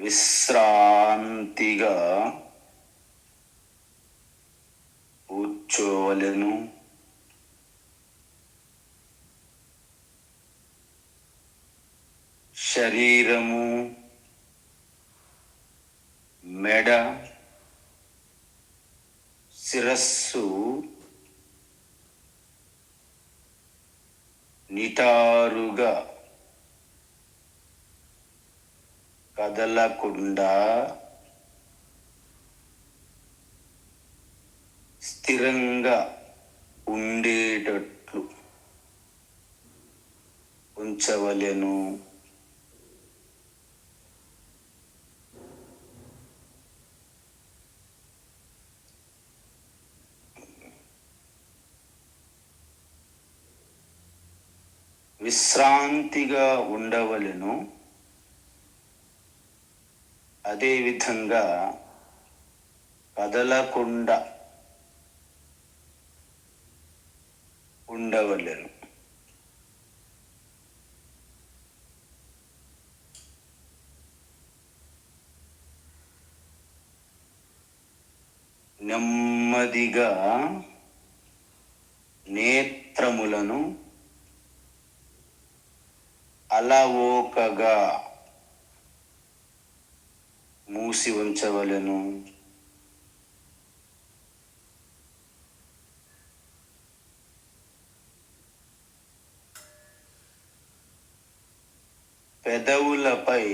విశ్రాంతిగా కూర్చోవలెను. శరీరము, మెడ, శిరస్సు నిటారుగా కదలకుండా స్థిరంగా ఉండేటట్లు ఉంచవలెను. విశ్రాంతిగా ఉండవలెను. అదేవిధంగా కదలకుండా ఉండవలెను. నెమ్మదిగా నేత్రములను అలవోకగా మూసి ఉంచవలెను. పెదవులపై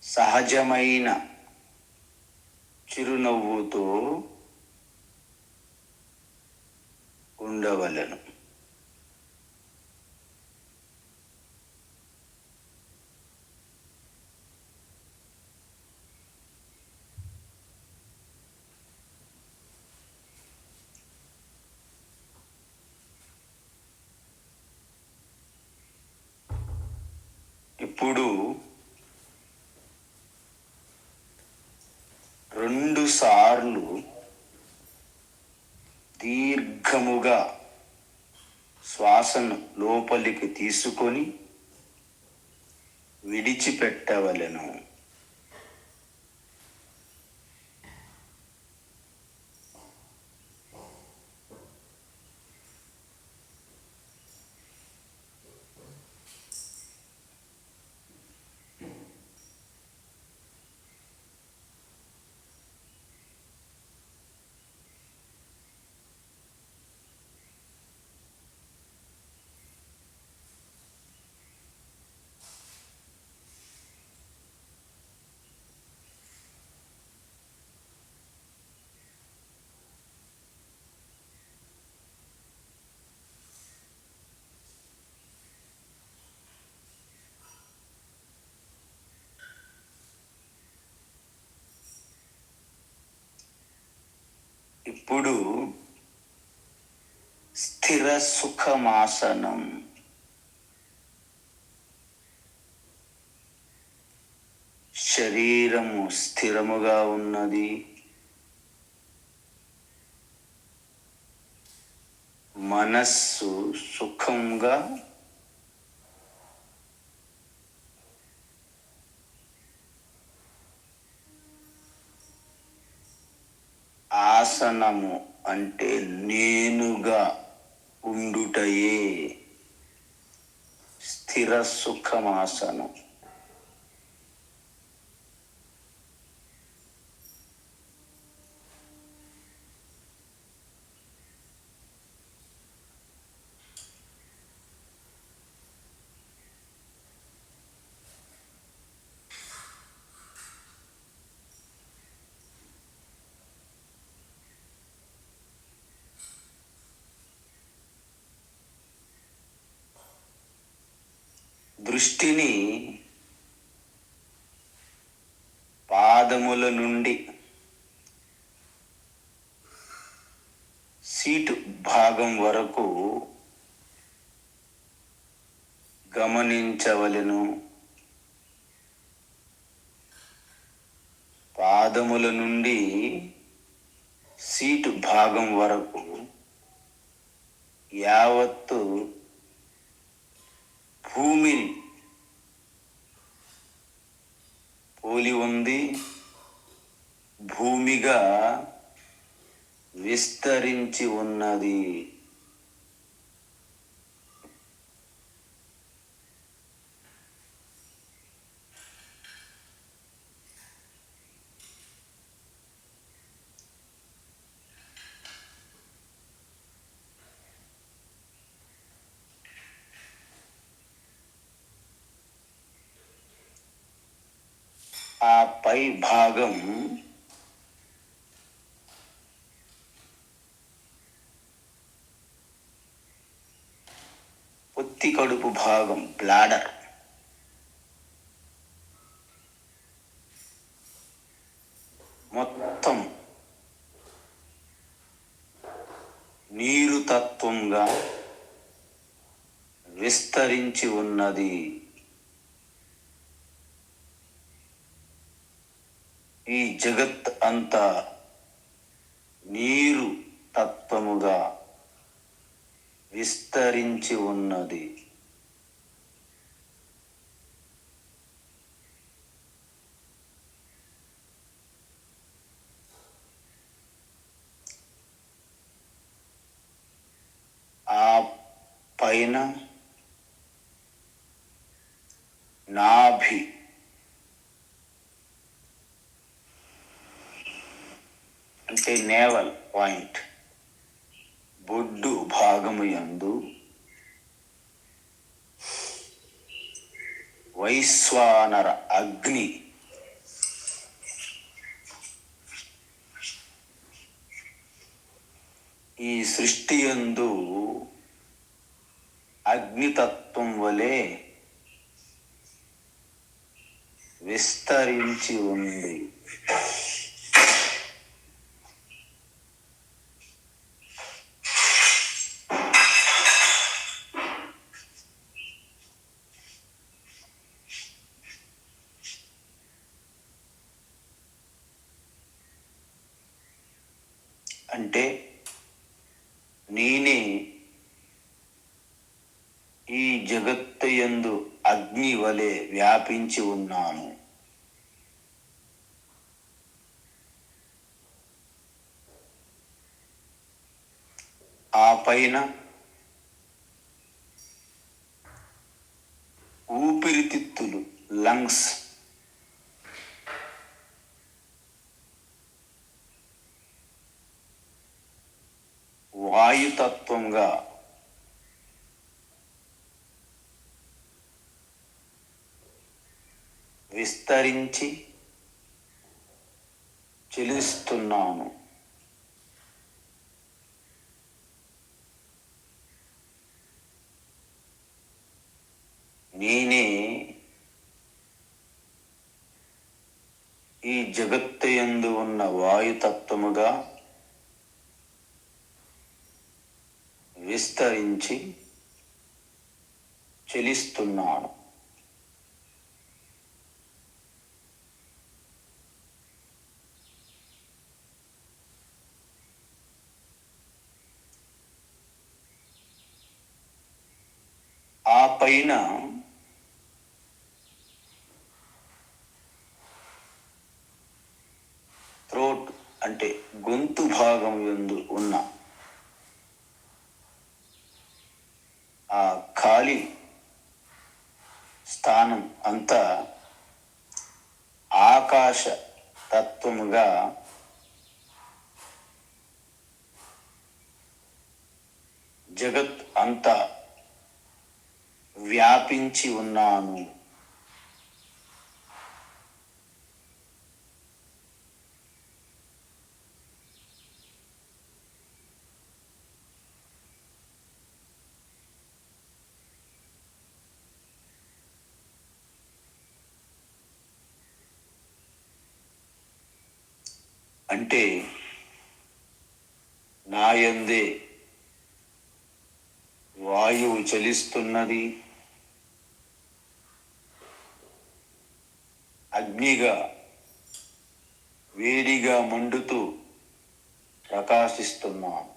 సహజమైన చిరునవ్వుతో ఉండవలెను. ఇప్పుడు 2 సార్లు దీర్ఘముగా శ్వాసను లోపలికి తీసుకొని విడిచిపెట్టవలెను. ఇప్పుడు స్థిర సుఖమాసనం. శరీరము స్థిరముగా ఉన్నది. మనస్సు సుఖంగా ఆసనము అంటే నేనుగా ఉండుటయే స్థిర సుఖమాసనం. దృష్టిని పాదముల నుండి సీటు భాగం వరకు గమనించవలెను. పాదముల నుండి సీటు భాగం వరకు యావత్తు భూమిని పోలి ఉంది, భూమిగా విస్తరించి ఉన్నది. ఆ పై భాగం పొత్తి కడుపు భాగం, బ్లాడర్. మొత్తం నీరు తత్వంగా విస్తరించి ఉన్నది. ఈ జగత్ అంతా నీరు తత్వముగా విస్తరించి ఉన్నది. ఆ పైన నాభి అంటే నేవల్ పాయింట్, బొడ్డు భాగము యందు వైశ్వానర అగ్ని ఈ సృష్టి యందు అగ్నితత్వం వలె విస్తరించి ఉంది. అంటే నేనే ఈ జగత్తు యందు అగ్ని వలె వ్యాపించి ఉన్నాను. ఆ పైన ఊపిరితిత్తులు, లంగ్స్, వాయుతత్వంగా విస్తరించి చెలుస్తున్నాను. నేనే ఈ జగత్తు యందు ఉన్న వాయుతత్వముగా విస్తరించి చెలిస్తున్నాను. ఆ పైన థ్రోట్ అంటే గొంతు భాగం యందు ఉన్న ఆ ఖాళీ స్థానం అంతా ఆకాశ తత్వముగా జగత్ అంతా వ్యాపించి ఉన్నాను. అంటే నాయందే వాయువు చలిస్తున్నది, అగ్నిగా వేడిగా మండుతూ ప్రకాశిస్తున్నాను.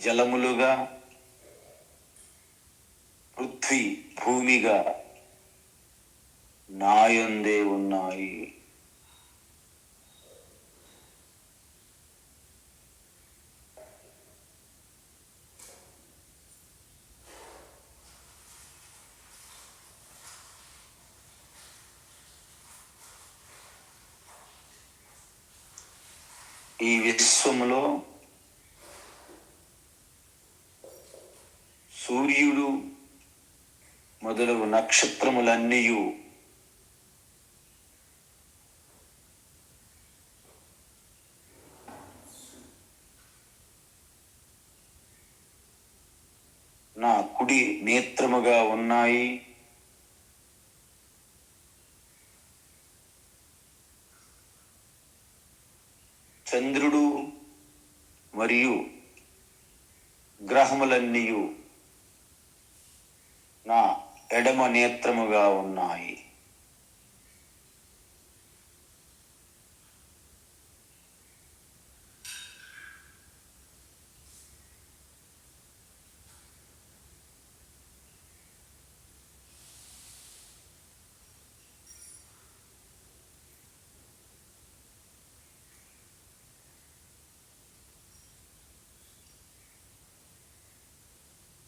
జలములుగా, పృథ్వీ భూమిగా నాయందే ఉన్నాయి. ఈ విశ్వములో సూర్యుడు మొదలగు నక్షత్రములన్నీ నా కుడి నేత్రముగా ఉన్నాయి. చంద్రుడు మరియు గ్రహములన్నీ నా ఎడమ నేత్రముగా ఉన్నాయి.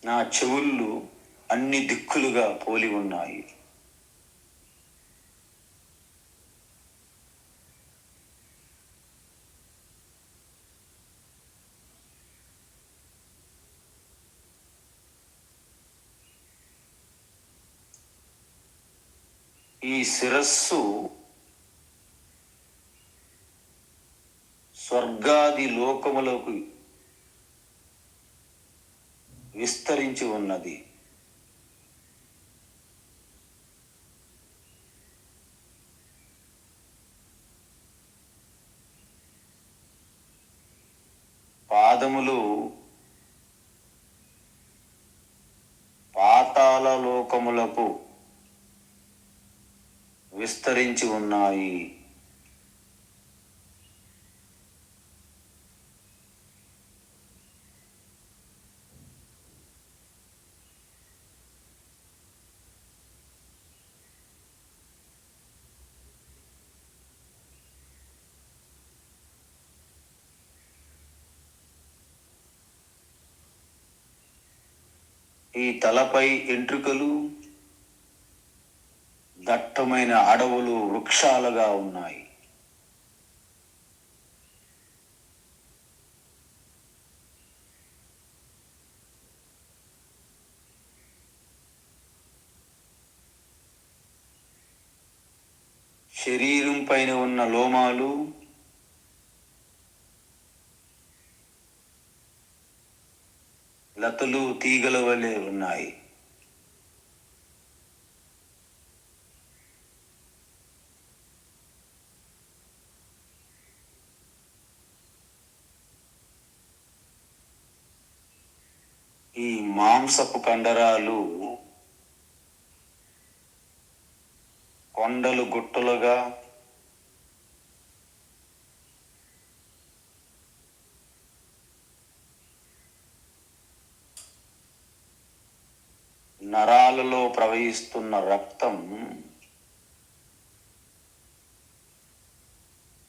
నా చెవుళ్ళు అన్ని దిక్కులుగా పోలి ఉన్నాయి. ఈ శిరస్సు స్వర్గాది లోకములకు విస్తరించి ఉన్నది. పాదములు పాతాళ లోకములకు విస్తరించి ఉన్నాయి. ఈ తలపై ఎంట్రుకలు దట్టమైన అడవులు వృక్షాలుగా ఉన్నాయి. శరీరం పైన ఉన్న లోమాలు లతలు తీగల వలె ఉన్నాయి. ఈ మాంసపు కండరాలు కొండలు గుట్టలుగా, నరాలలో ప్రవహిస్తున్న రక్తం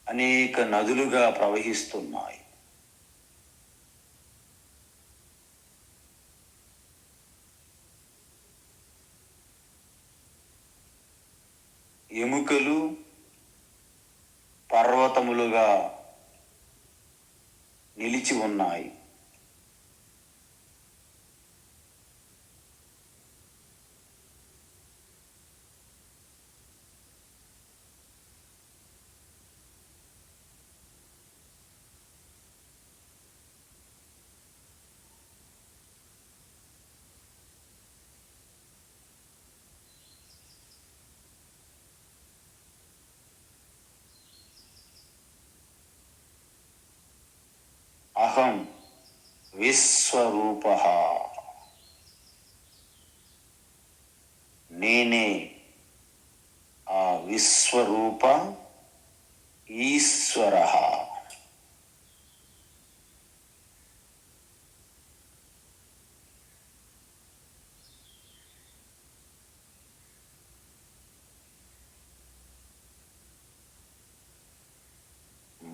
అనేక నదులుగా ప్రవహిస్తున్నాయి. ఎముకలు పర్వతములుగా నిలిచి ఉన్నాయి. అహం విశ్వరూపః, నేనే ఆ విశ్వరూప ఈశ్వరః.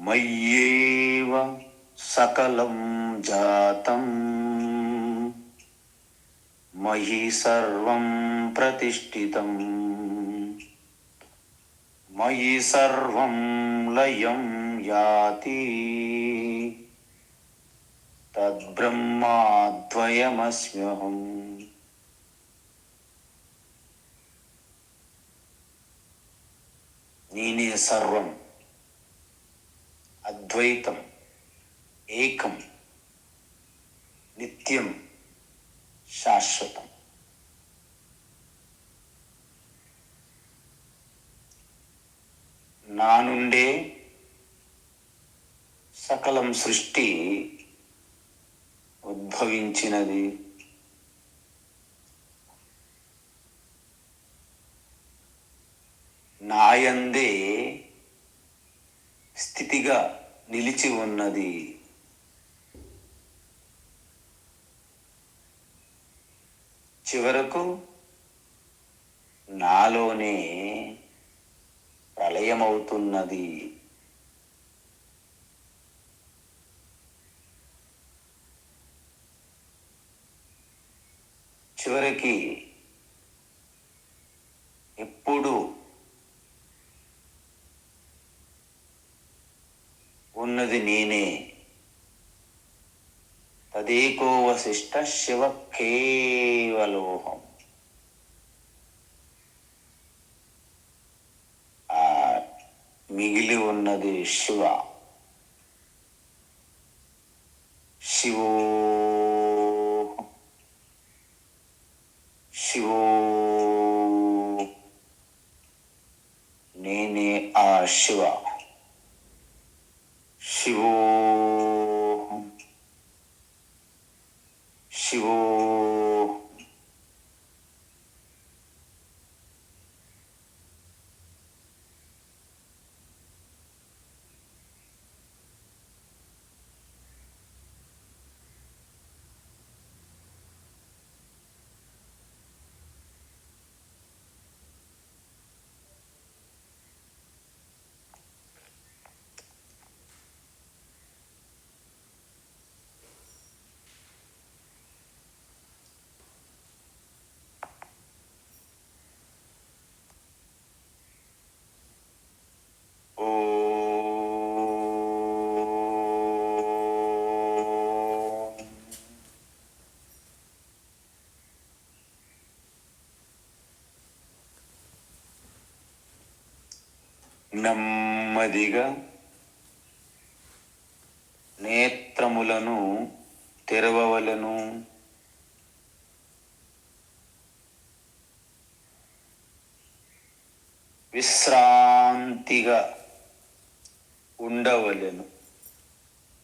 మయ్యేవ సకలం జాతం మయి సర్వం ప్రతిష్ఠితం మయి సర్వం లయం యాతి తద్బ్రహ్మాద్వయమస్మ్యహం. నేనే సర్వం, అద్వైతం, ఏకం, నిత్యం, శాశ్వతం. నా నుండే సకలం సృష్టి ఉద్భవించినది. నాయందే స్థితిగా నిలిచి ఉన్నది. చివరకు నాలోనే ప్రళయమవుతున్నది. చివరికి ఎప్పుడు ఉన్నది నేనే. తదేకో వశిష్ట శివ కేవలోహం. మిగిలి ఉన్నది శివ. శివో శివో నేనే ఆ శివ. శివో శివో నెమ్మదిగా నేత్రములను తెరవవలను. విశ్రాంతిగా ఉండవలెను.